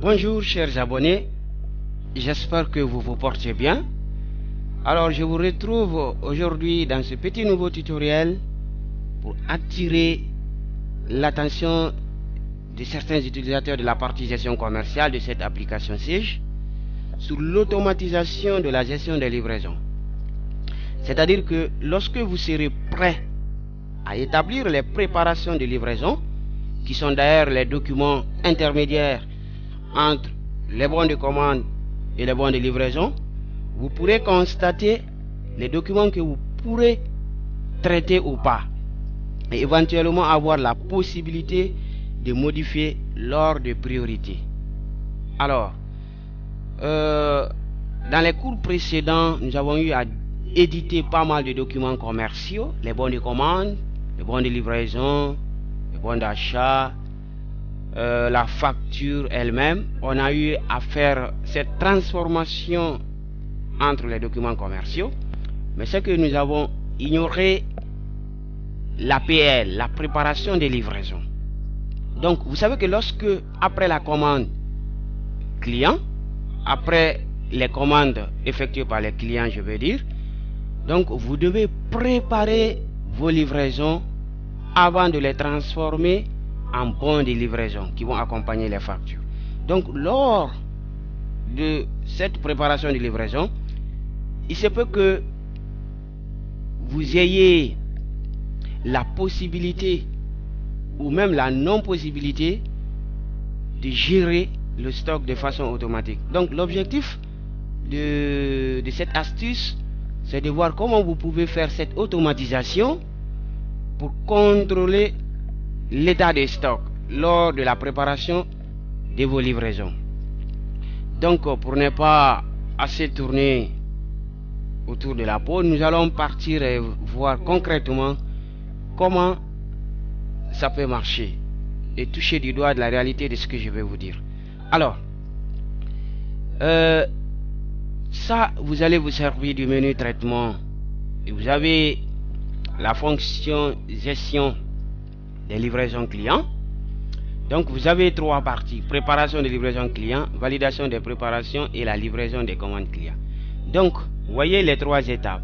Bonjour chers abonnés, j'espère que vous vous portez bien. Alors je vous retrouve aujourd'hui dans ce petit nouveau tutoriel pour attirer l'attention de certains utilisateurs de la partie gestion commerciale de cette application Sige sur l'automatisation de la gestion des livraisons. C'est-à-dire que lorsque vous serez prêt à établir les préparations de livraison, qui sont d'ailleurs les documents intermédiaires entre les bons de commande et les bons de livraison, vous pourrez constater les documents que vous pourrez traiter ou pas, et éventuellement avoir la possibilité de modifier l'ordre de priorité. Alors, dans les cours précédents, nous avons eu à éditer pas mal de documents commerciaux, les bons de commande, les bons de livraison, les bons d'achat, la facture elle-même. On a eu à faire cette transformation entre les documents commerciaux, mais c'est que nous avons ignoré l'APL, la préparation des livraisons. Donc vous savez que lorsque, après la commande client, après les commandes effectuées par les clients, je veux dire, donc vous devez préparer vos livraisons avant de les transformer en bons de livraison qui vont accompagner les factures. Donc lors de cette préparation de livraison, il se peut que vous ayez la possibilité ou même la non-possibilité de gérer le stock de façon automatique. Donc l'objectif de cette astuce, c'est de voir comment vous pouvez faire cette automatisation pour contrôler l'état des stocks lors de la préparation de vos livraisons. Donc pour ne pas assez tourner autour de la peau, nous allons partir et voir concrètement comment ça peut marcher et toucher du doigt de la réalité de ce que je vais vous dire. Alors, ça, vous allez vous servir du menu traitement et vous avez la fonction gestion des livraisons clients. Donc vous avez trois parties: préparation des livraisons clients, validation des préparations et la livraison des commandes clients. Donc voyez les trois étapes.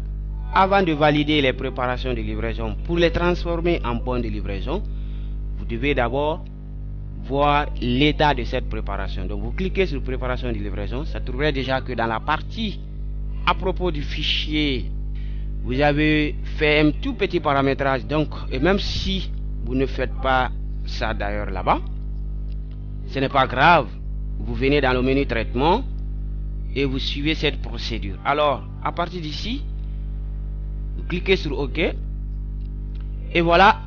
Avant de valider les préparations de livraison pour les transformer en bons de livraison, vous devez d'abord voir l'état de cette préparation. Donc vous cliquez sur préparation de livraison, ça trouverait déjà que dans la partie à propos du fichier, vous avez fait un tout petit paramétrage. Donc, et même si vous ne faites pas ça d'ailleurs là-bas, ce n'est pas grave. Vous venez dans le menu traitement et vous suivez cette procédure. Alors, à partir d'ici, vous cliquez sur OK. Et voilà,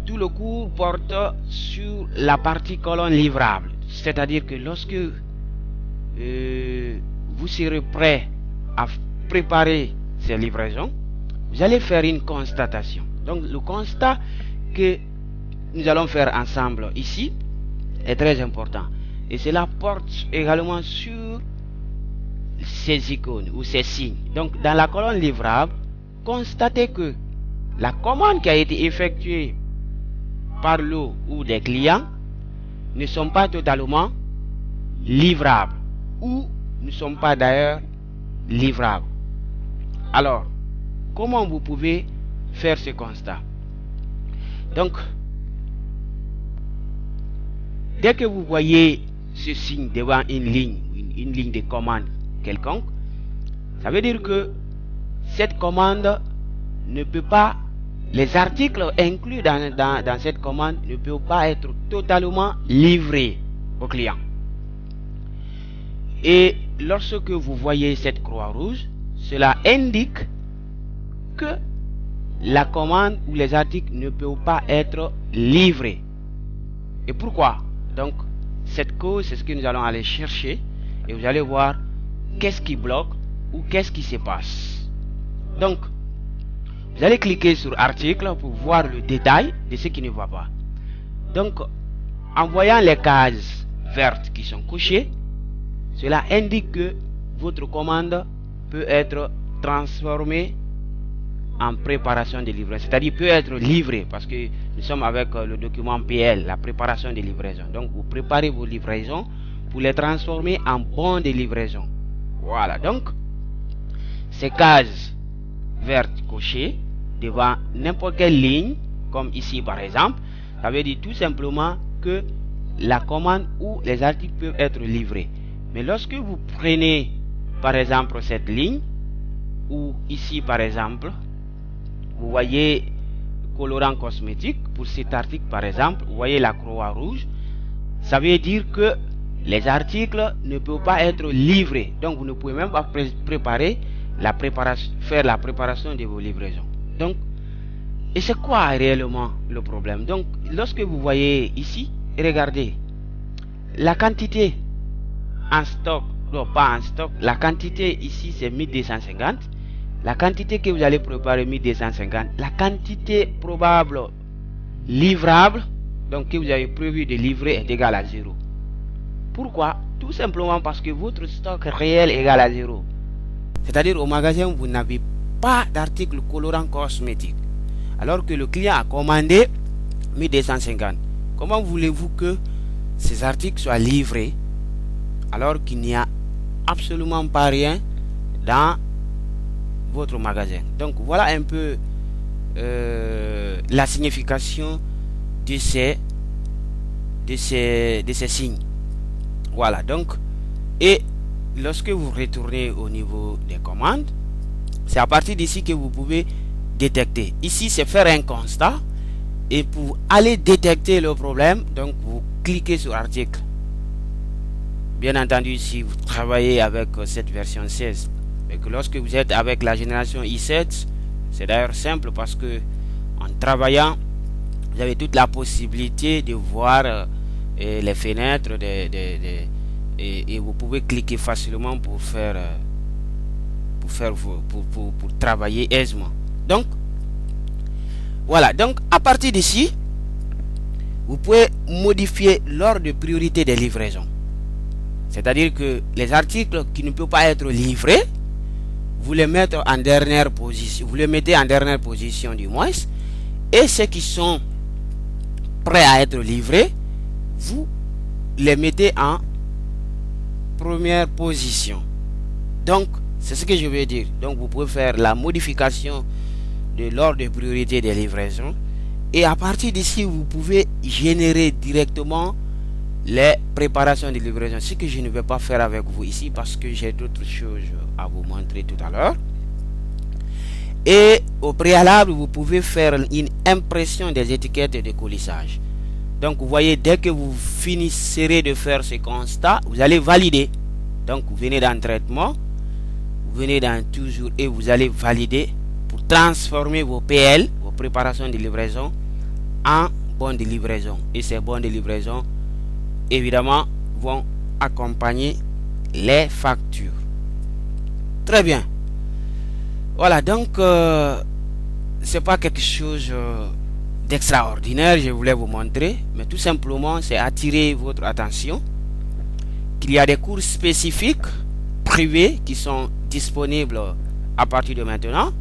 tout le cours porte sur la partie colonne livrable. C'est-à-dire que lorsque vous serez prêt à préparer ces livraisons, vous allez faire une constatation. Donc le constat que nous allons faire ensemble ici est très important, et cela porte également sur ces icônes ou ces signes. Donc dans la colonne livrable, constatez que la commande qui a été effectuée par l'eau ou des clients ne sont pas totalement livrables ou ne sont pas d'ailleurs livrables. Alors comment vous pouvez faire ce constat? Donc dès que vous voyez ce signe devant une ligne de commande quelconque, ça veut dire que cette commande ne peut pas, les articles inclus dans cette commande ne peuvent pas être totalement livrés au client. Et lorsque vous voyez cette croix rouge, cela indique que la commande ou les articles ne peuvent pas être livrés. Et pourquoi? Donc cette cause, c'est ce que nous allons aller chercher, et vous allez voir qu'est-ce qui bloque ou qu'est-ce qui se passe. Donc vous allez cliquer sur article pour voir le détail de ce qui ne va pas. Donc en voyant les cases vertes qui sont cochées, cela indique que votre commande peut être transformée en préparation de livraison, c'est-à-dire peut être livré, parce que nous sommes avec le document PL, la préparation de livraison. Donc vous préparez vos livraisons pour les transformer en bons de livraison. Voilà, donc ces cases vertes cochées devant n'importe quelle ligne, comme ici par exemple, ça veut dire tout simplement que la commande ou les articles peuvent être livrés. Mais lorsque vous prenez par exemple cette ligne, ou ici par exemple, vous voyez colorant cosmétique, pour cet article par exemple, vous voyez la croix rouge, ça veut dire que les articles ne peuvent pas être livrés. Donc vous ne pouvez même pas faire la préparation de vos livraisons. Donc, et c'est quoi réellement le problème? Donc lorsque vous voyez ici, regardez, la quantité en stock, non pas en stock, la quantité ici c'est 1250. La quantité que vous allez préparer 1250, la quantité probable livrable, donc que vous avez prévu de livrer, est égale à 0. Pourquoi? Tout simplement parce que votre stock réel est égal à 0. C'est-à-dire au magasin, vous n'avez pas d'article colorant cosmétique, alors que le client a commandé 1250. Comment voulez-vous que ces articles soient livrés alors qu'il n'y a absolument pas rien dans votre magasin? Donc voilà un peu la signification de ces signes. Voilà, donc, et lorsque vous retournez au niveau des commandes, c'est à partir d'ici que vous pouvez détecter. Ici, c'est faire un constat, et pour aller détecter le problème, donc vous cliquez sur article. Bien entendu, si vous travaillez avec cette version 16, et que lorsque vous êtes avec la génération i7, c'est d'ailleurs simple parce que en travaillant, vous avez toute la possibilité de voir les fenêtres et vous pouvez cliquer facilement pour travailler aisément. Donc voilà, donc à partir d'ici, vous pouvez modifier l'ordre de priorité des livraisons. C'est-à-dire que les articles qui ne peuvent pas être livrés, vous les mettez en dernière position, du moins, et ceux qui sont prêts à être livrés, vous les mettez en première position. Donc c'est ce que je veux dire. Donc vous pouvez faire la modification de l'ordre de priorité des livraisons, et à partir d'ici vous pouvez générer directement les préparations de livraison, ce que je ne vais pas faire avec vous ici parce que j'ai d'autres choses à vous montrer tout à l'heure. Et au préalable, vous pouvez faire une impression des étiquettes de coulissage. Donc vous voyez, dès que vous finirez de faire ce constat, vous allez valider. Donc vous venez dans traitement, vous venez dans toujours et vous allez valider pour transformer vos PL, vos préparations de livraison, en bons de livraison. Et ces bons de livraison évidemment vont accompagner les factures. Très bien. Voilà, donc c'est pas quelque chose d'extraordinaire, je voulais vous montrer, mais tout simplement c'est attirer votre attention qu'il y a des cours spécifiques privés qui sont disponibles à partir de maintenant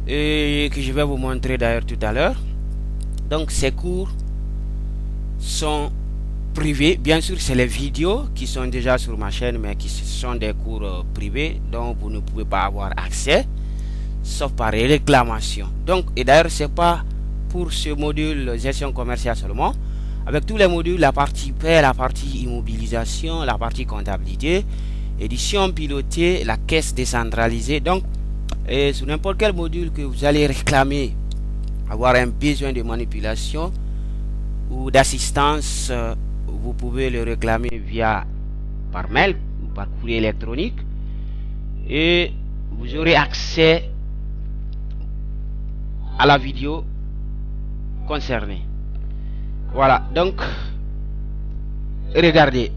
et que je vais vous montrer d'ailleurs tout à l'heure. Donc ces cours sont privés, bien sûr c'est les vidéos qui sont déjà sur ma chaîne, mais qui sont des cours privés dont vous ne pouvez pas avoir accès sauf par réclamation. Donc, et d'ailleurs c'est pas pour ce module gestion commerciale seulement, avec tous les modules, la partie paie, la partie immobilisation, la partie comptabilité, édition pilotée, la caisse décentralisée. Donc sur n'importe quel module que vous allez réclamer, avoir un besoin de manipulation ou d'assistance, vous pouvez le réclamer par mail ou par courrier électronique et vous aurez accès à la vidéo concernée. Voilà, donc regardez.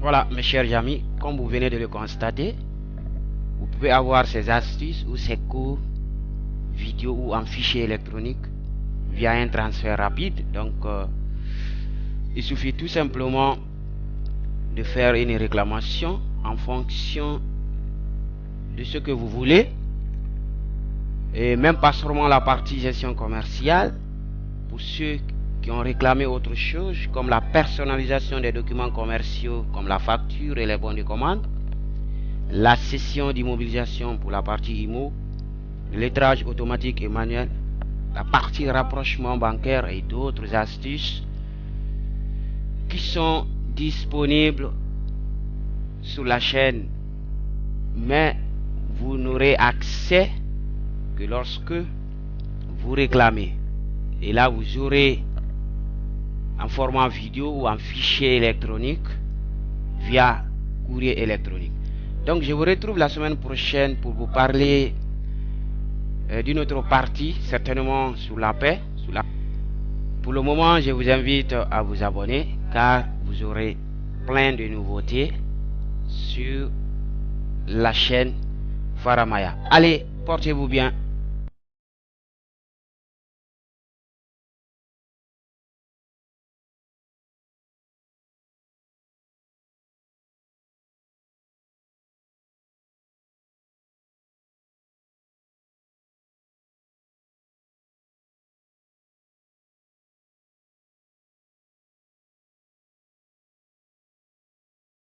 Voilà, mes chers amis, comme vous venez de le constater, vous pouvez avoir ces astuces ou ces cours vidéo ou en fichier électronique via un transfert rapide. Donc, il suffit tout simplement de faire une réclamation en fonction de ce que vous voulez, et même pas seulement la partie gestion commerciale. Pour ceux qui ont réclamé autre chose comme la personnalisation des documents commerciaux comme la facture et les bons de commande, la cession d'immobilisation pour la partie IMO, le lettrage automatique et manuel, la partie rapprochement bancaire et d'autres astuces qui sont disponibles sur la chaîne, mais vous n'aurez accès que lorsque vous réclamez. Et là, vous aurez en format vidéo ou en fichier électronique via courrier électronique. Donc, je vous retrouve la semaine prochaine pour vous parler d'une autre partie, certainement sur la paix. Pour le moment, je vous invite à vous abonner car vous aurez plein de nouveautés sur la chaîne Faramaya. Allez, portez-vous bien.